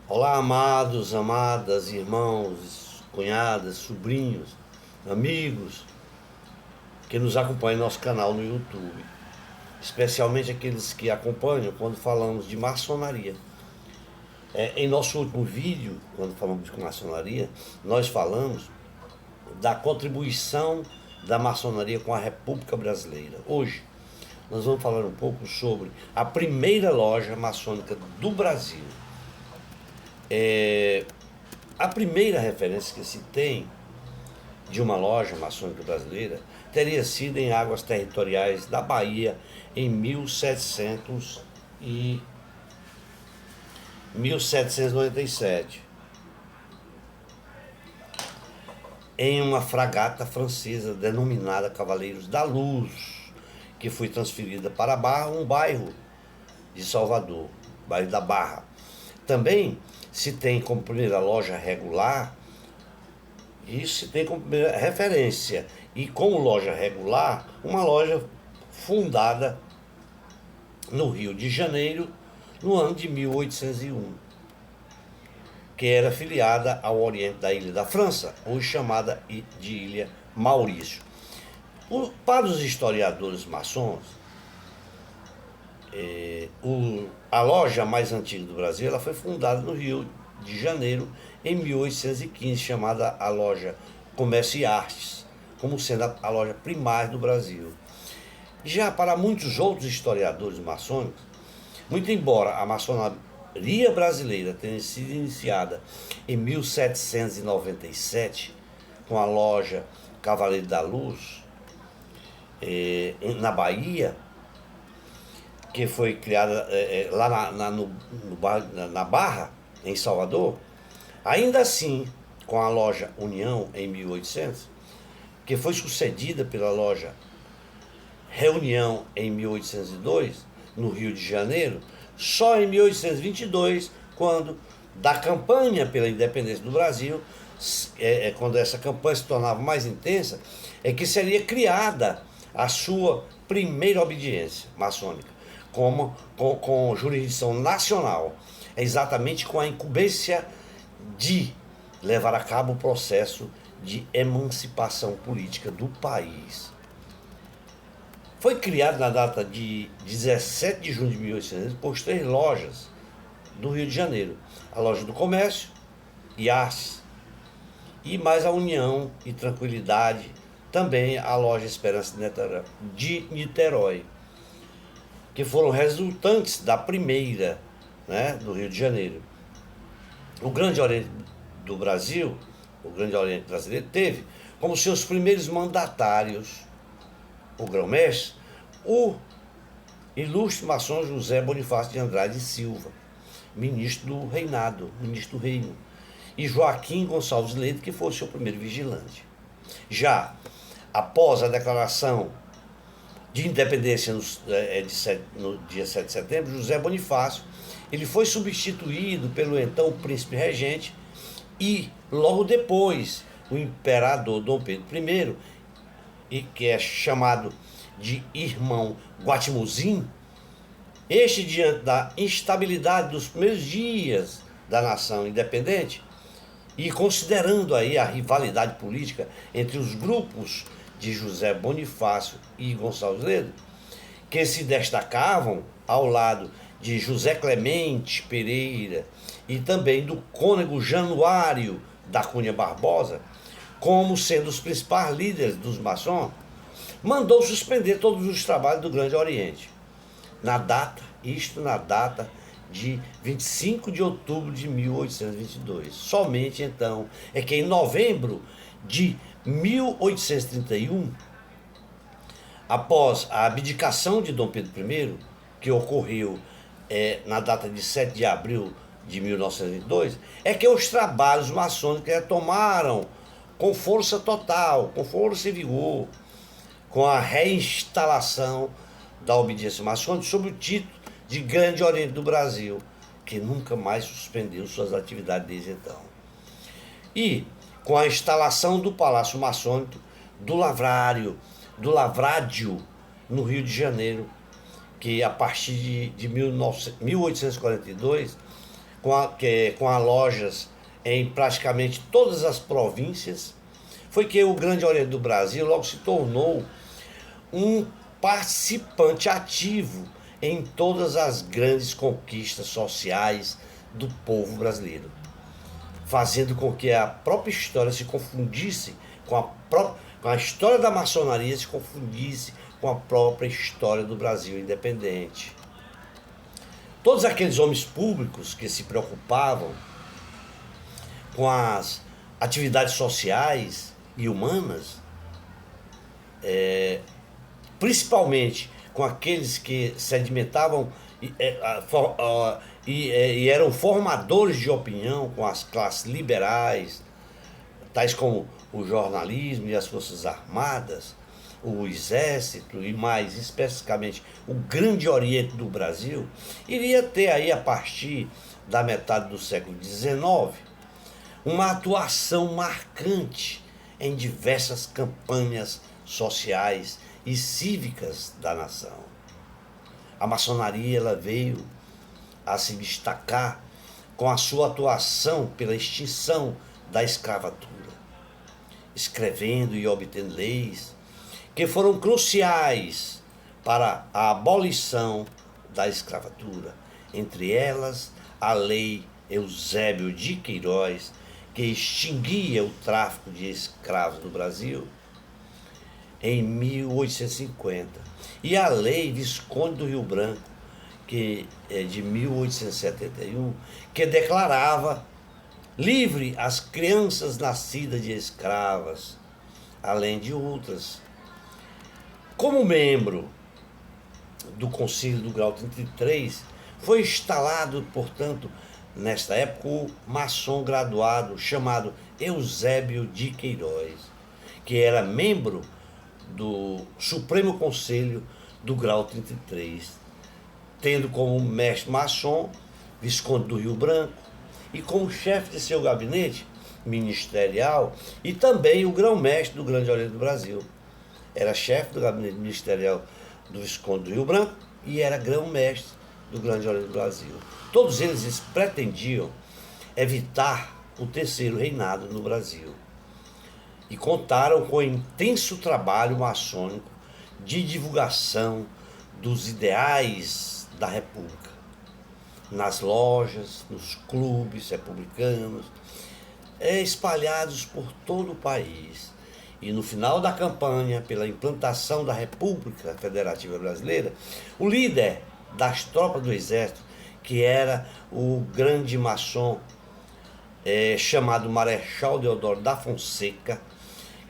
Olá, amados, amadas, irmãos, cunhadas, sobrinhos, amigos que nos acompanham no nosso canal no YouTube, especialmente aqueles que acompanham quando falamos de maçonaria. Em nosso último vídeo, quando falamos de maçonaria, nós falamos da contribuição da maçonaria com a República Brasileira. Hoje, nós vamos falar um pouco sobre a primeira loja maçônica do Brasil. A primeira referência que se tem de uma loja maçônica brasileira teria sido em águas territoriais da Bahia em 1797, em uma fragata francesa denominada Cavaleiros da Luz, que foi transferida para Barra, um bairro de Salvador, bairro da Barra. Também se tem como primeira loja regular, isso se tem como primeira referência, e como loja regular, uma loja fundada no Rio de Janeiro, no ano de 1801, que era filiada ao oriente da Ilha da França, hoje chamada de Ilha Maurício. Para os historiadores maçons, a loja mais antiga do Brasil ela foi fundada no Rio de Janeiro em 1815, chamada a Loja Comércio e Artes, como sendo a loja primária do Brasil. Já para muitos outros historiadores maçônicos, muito embora a maçonaria brasileira tenha sido iniciada em 1797, com a loja Cavaleiro da Luz, na Bahia, que foi criada lá na Barra, em Salvador, ainda assim, com a loja União em 1800, que foi sucedida pela loja Reunião em 1802, no Rio de Janeiro, só em 1822, quando, da campanha pela independência do Brasil, quando essa campanha se tornava mais intensa, é que seria criada a sua primeira obediência maçônica, com jurisdição nacional, exatamente com a incumbência de levar a cabo o processo de emancipação política do país. Foi criado na data de 17 de junho de 1800 por 3 lojas do Rio de Janeiro: a Loja do Comércio e Artes, e mais a União e Tranquilidade, também a Loja Esperança de Niterói, que foram resultantes da primeira, né, do Rio de Janeiro. O Grande Oriente do Brasil, o Grande Oriente brasileiro, teve como seus primeiros mandatários o grão-mestre, o ilustre maçom José Bonifácio de Andrade e Silva, ministro do reinado, ministro do reino, e Joaquim Gonçalves Leite, que foi o seu primeiro vigilante. Já após a declaração de independência no dia 7 de setembro, José Bonifácio ele foi substituído pelo então príncipe regente e logo depois o imperador Dom Pedro I, e que é chamado de irmão Guatimuzin. Este, diante da instabilidade dos primeiros dias da nação independente e considerando aí a rivalidade política entre os grupos de José Bonifácio e Gonçalves Ledo, que se destacavam ao lado de José Clemente Pereira e também do cônego Januário da Cunha Barbosa, como sendo os principais líderes dos maçons, mandou suspender todos os trabalhos do Grande Oriente. Na data de 25 de outubro de 1822. Somente então é que em novembro de 1831, após a abdicação de Dom Pedro I, que ocorreu na data de 7 de abril de 1922, é que os trabalhos maçônicos retomaram com força total, com força e vigor, com a reinstalação da obediência maçônica sob o título de Grande Oriente do Brasil, que nunca mais suspendeu suas atividades desde então. E com a instalação do Palácio Maçônico do Lavrádio, no Rio de Janeiro, que a partir de 1842 com a lojas em praticamente todas as províncias, foi que o Grande Oriente do Brasil logo se tornou um participante ativo em todas as grandes conquistas sociais do povo brasileiro, fazendo com que a própria história se confundisse com a história da maçonaria, se confundisse com a própria história do Brasil independente. Todos aqueles homens públicos que se preocupavam com as atividades sociais e humanas, principalmente com aqueles que sedimentavam e eram formadores de opinião com as classes liberais, tais como o jornalismo e as forças armadas, o exército e mais especificamente o Grande Oriente do Brasil, iria ter aí a partir da metade do século XIX uma atuação marcante em diversas campanhas sociais e cívicas da nação. A maçonaria ela veio a se destacar com a sua atuação pela extinção da escravatura, escrevendo e obtendo leis que foram cruciais para a abolição da escravatura, entre elas a Lei Eusébio de Queiroz, que extinguia o tráfico de escravos no Brasil em 1850, e a Lei Visconde do Rio Branco, que é de 1871, que declarava livre as crianças nascidas de escravas, além de outras. Como membro do Concílio do Grau 33, foi instalado, portanto, nesta época, o maçom graduado chamado Eusébio de Queiroz, que era membro do Supremo Conselho do Grau 33, tendo como mestre maçom Visconde do Rio Branco e como chefe de seu gabinete ministerial e também o grão-mestre do Grande Oriente do Brasil. Era chefe do gabinete ministerial do Visconde do Rio Branco e era grão-mestre do Grande Oriente do Brasil. Todos eles pretendiam evitar o terceiro reinado no Brasil e contaram com intenso trabalho maçônico de divulgação dos ideais da República, nas lojas, nos clubes republicanos, espalhados por todo o país. E no final da campanha pela implantação da República Federativa Brasileira, o líder das tropas do Exército, que era o grande maçom chamado Marechal Deodoro da Fonseca,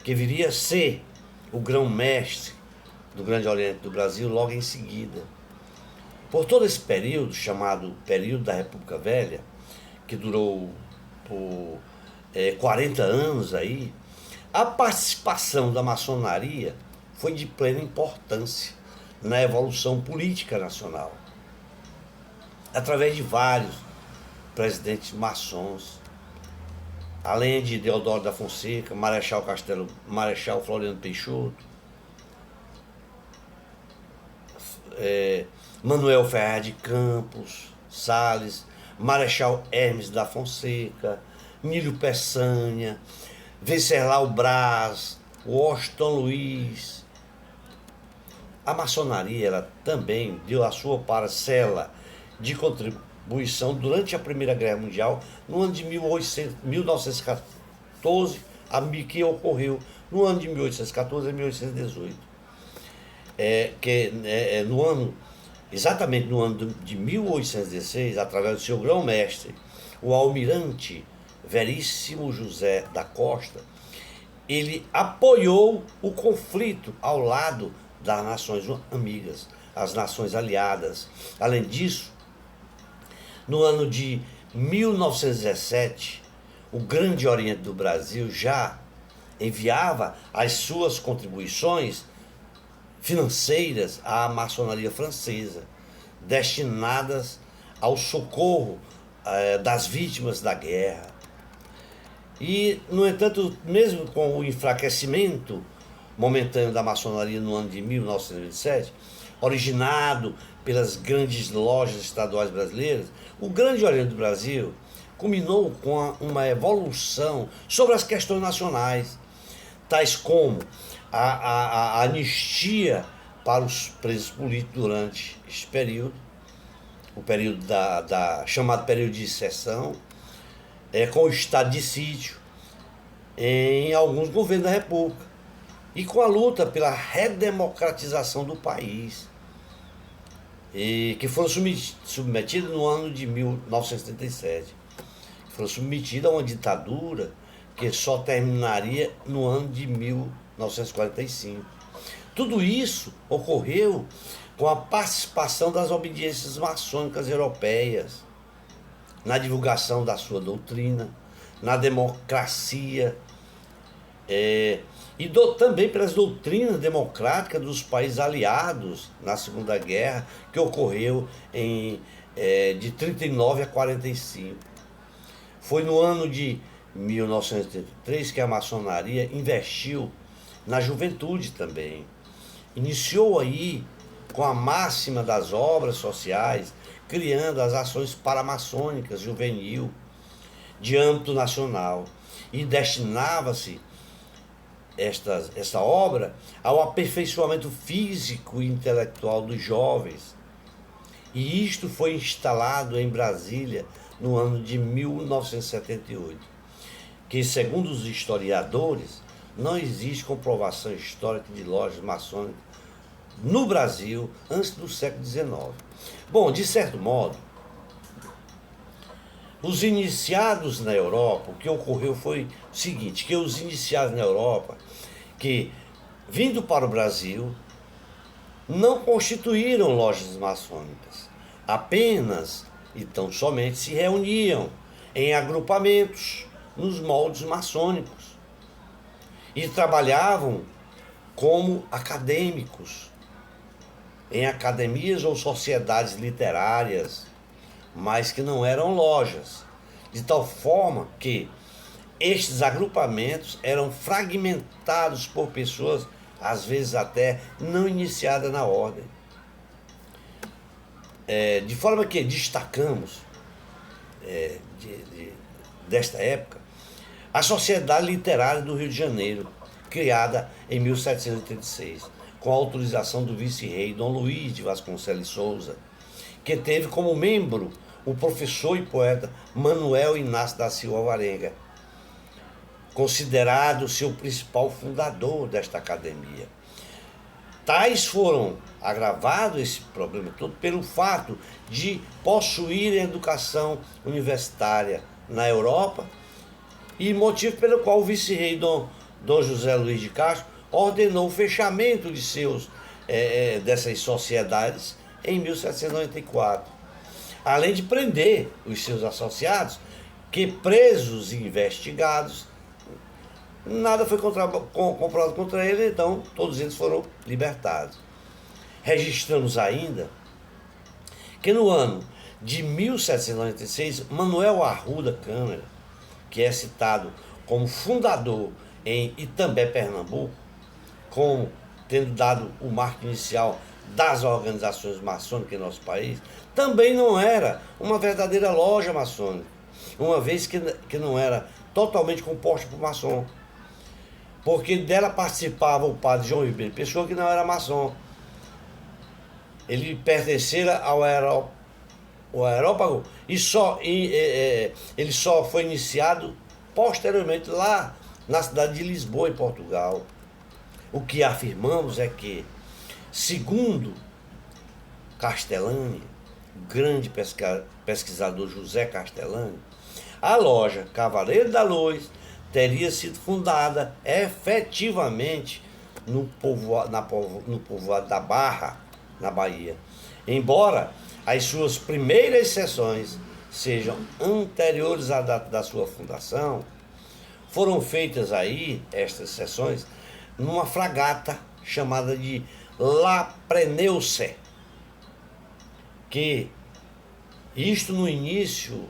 que viria a ser o grão-mestre do Grande Oriente do Brasil logo em seguida. Por todo esse período, chamado período da República Velha, que durou por 40 anos aí, a participação da maçonaria foi de plena importância na evolução política nacional, através de vários presidentes maçons, além de Deodoro da Fonseca, Marechal Floriano Peixoto, Manuel Ferreira de Campos, Salles, Marechal Hermes da Fonseca, Nílio Peçanha, Venceslau Braz, Washington Luiz. A maçonaria ela também deu a sua parcela de contribuição durante a Primeira Guerra Mundial, no ano de 1914, que ocorreu no ano de 1814 a 1818. Exatamente no ano de 1816, através do seu grão-mestre, o almirante Veríssimo José da Costa, ele apoiou o conflito ao lado das nações amigas, as nações aliadas. Além disso, no ano de 1917, o Grande Oriente do Brasil já enviava as suas contribuições financeiras à maçonaria francesa, destinadas ao socorro das vítimas da guerra. E, no entanto, mesmo com o enfraquecimento momentâneo da maçonaria no ano de 1927, originado pelas grandes lojas estaduais brasileiras, o Grande Oriente do Brasil culminou com uma evolução sobre as questões nacionais, tais como a anistia para os presos políticos durante este período, o período chamado período de exceção, com o estado de sítio em alguns governos da República e com a luta pela redemocratização do país, e que foram submetidos no ano de 1977. Foram submetidos a uma ditadura que só terminaria no ano de 1945. Tudo isso ocorreu com a participação das obediências maçônicas europeias na divulgação da sua doutrina, na democracia, também pelas doutrinas democráticas dos países aliados na Segunda Guerra, que ocorreu de 39 a 45. Foi no ano de 1983 que a maçonaria investiu na juventude também. Iniciou aí com a máxima das obras sociais, criando as ações paramaçônicas juvenil de âmbito nacional, e destinava-se essa obra ao aperfeiçoamento físico e intelectual dos jovens. E isto foi instalado em Brasília no ano de 1978, que, segundo os historiadores, não existe comprovação histórica de lojas maçônicas no Brasil antes do século XIX. Bom, de certo modo, os iniciados na Europa, o que ocorreu foi o seguinte, que os iniciados na Europa, que vindo para o Brasil, não constituíram lojas maçônicas, apenas e tão somente se reuniam em agrupamentos nos moldes maçônicos e trabalhavam como acadêmicos em academias ou sociedades literárias, mas que não eram lojas, de tal forma que estes agrupamentos eram fragmentados por pessoas, às vezes até não iniciadas na ordem. De forma que destacamos, desta época, a Sociedade Literária do Rio de Janeiro, criada em 1786, com a autorização do vice-rei Dom Luís de Vasconcelos Souza, que teve como membro o professor e poeta Manuel Inácio da Silva Alvarenga, considerado seu principal fundador desta academia. Tais foram agravados esse problema todo pelo fato de possuir educação universitária na Europa, e motivo pelo qual o vice-rei Dom José Luiz de Castro ordenou o fechamento dessas sociedades em 1794, além de prender os seus associados, que presos e investigados, nada foi comprovado contra ele, então todos eles foram libertados. Registramos ainda que no ano de 1796, Manuel Arruda Câmara, que é citado como fundador em Itambé, Pernambuco, como tendo dado o marco inicial das organizações maçônicas em nosso país, também não era uma verdadeira loja maçônica, uma vez que não era totalmente composta por maçom, porque dela participava o padre João Ribeiro Pessoa, que não era maçom. Ele pertencera ao Aerópago e ele só foi iniciado posteriormente lá na cidade de Lisboa, em Portugal. O que afirmamos é que, segundo Castellani, o grande pesquisador José Castellani, a loja Cavaleiro da Luz teria sido fundada efetivamente no povoado da Barra, na Bahia, embora as suas primeiras sessões sejam anteriores à data da sua fundação. Foram feitas aí, estas sessões, numa fragata chamada de La Preneuce, que isto no início,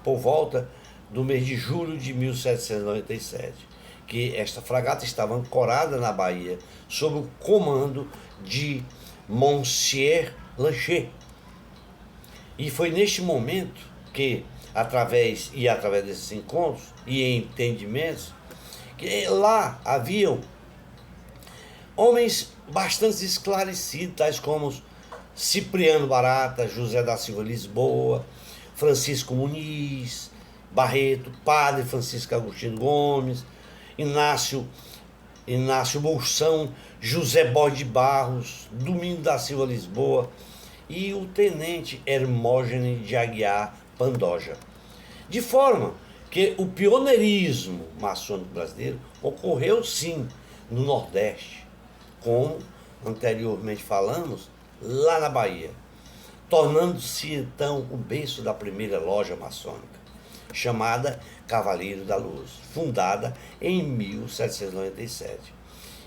por volta do mês de julho de 1797, que esta fragata estava ancorada na Bahia, sob o comando de Monsieur Lancher. E foi neste momento que, através desses encontros e entendimentos, que lá haviam homens bastante esclarecidos, tais como Cipriano Barata, José da Silva Lisboa, Francisco Muniz Barreto, Padre Francisco Agostinho Gomes, Inácio Bolsão, José Borges de Barros, Domingos da Silva Lisboa e o tenente Hermógenes de Aguiar Pandoja. De forma que o pioneirismo maçônico brasileiro ocorreu sim no Nordeste, como anteriormente falamos, lá na Bahia, tornando-se então o berço da primeira loja maçônica, chamada Cavaleiro da Luz, fundada em 1797.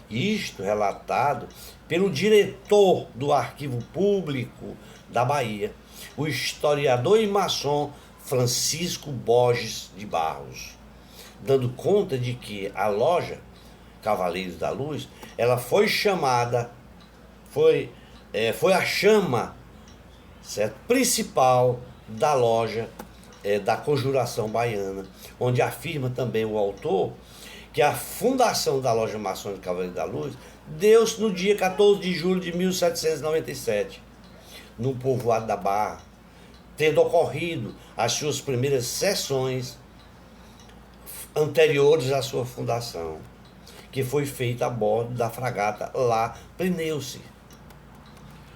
Isto relatado pelo diretor do Arquivo Público da Bahia, o historiador e maçom Francisco Borges de Barros, dando conta de que a loja Cavaleiros da Luz, ela foi chamada, foi a chama, certo, principal da loja da Conjuração Baiana, onde afirma também o autor que a fundação da loja maçônica Cavaleiro da Luz deu-se no dia 14 de julho de 1797, no povoado da Barra, tendo ocorrido as suas primeiras sessões anteriores à sua fundação, que foi feita a bordo da fragata La Prineuce.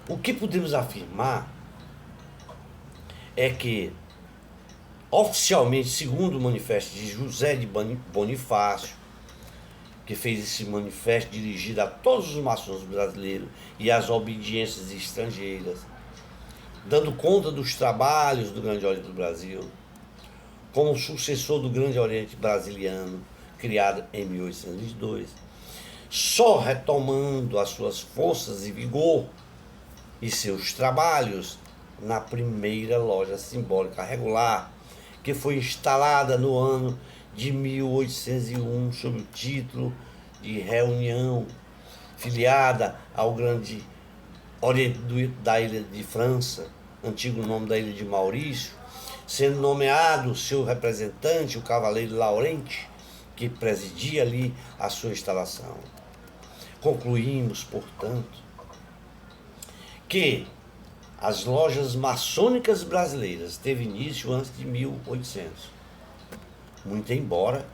O que podemos afirmar é que, oficialmente, segundo o manifesto de José de Bonifácio, que fez esse manifesto dirigido a todos os maçons brasileiros e às obediências estrangeiras, dando conta dos trabalhos do Grande Oriente do Brasil, como sucessor do Grande Oriente Brasiliano, criado em 1802, só retomando as suas forças e vigor e seus trabalhos na primeira loja simbólica regular, que foi instalada no ano de 1801 sob o título de Reunião, filiada ao Grande Oriente da Ilha de França, antigo nome da Ilha de Maurício, sendo nomeado seu representante, o Cavaleiro Laurente, que presidia ali a sua instalação. Concluímos, portanto, que as lojas maçônicas brasileiras teve início antes de 1800. Muito embora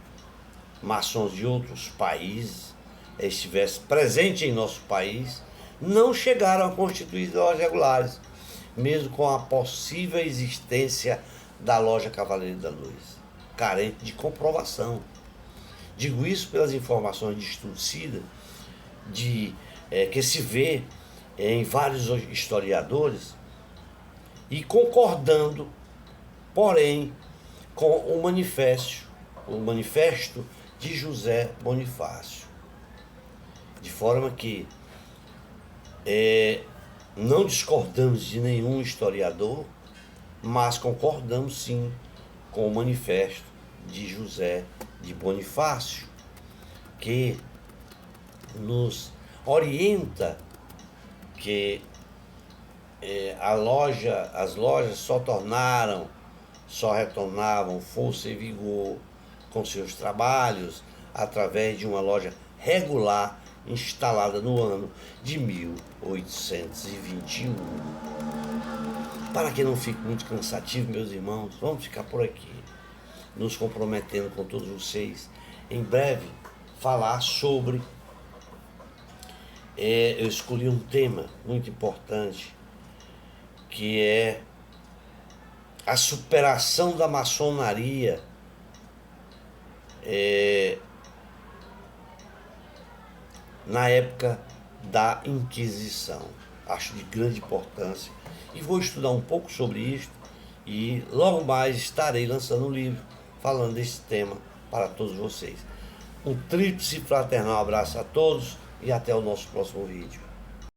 maçons de outros países estivessem presentes em nosso país, não chegaram a constituir lojas regulares, mesmo com a possível existência da loja Cavaleiro da Luz, carente de comprovação. Digo isso pelas informações de estudo SIDA, que se vê em vários historiadores, e concordando, porém, com o manifesto de José Bonifácio. De forma que não discordamos de nenhum historiador, mas concordamos sim com o manifesto de José de Bonifácio, que nos orienta que as lojas só retornavam força e vigor com seus trabalhos através de uma loja regular instalada no ano de 1821. Para que não fique muito cansativo, meus irmãos, vamos ficar por aqui, nos comprometendo com todos vocês. Em breve, falar sobre... eu escolhi um tema muito importante, que é a superação da maçonaria na época da Inquisição. Acho de grande importância e vou estudar um pouco sobre isto, e logo mais estarei lançando um livro falando desse tema para todos vocês. Um tríplice fraternal abraço a todos e até o nosso próximo vídeo.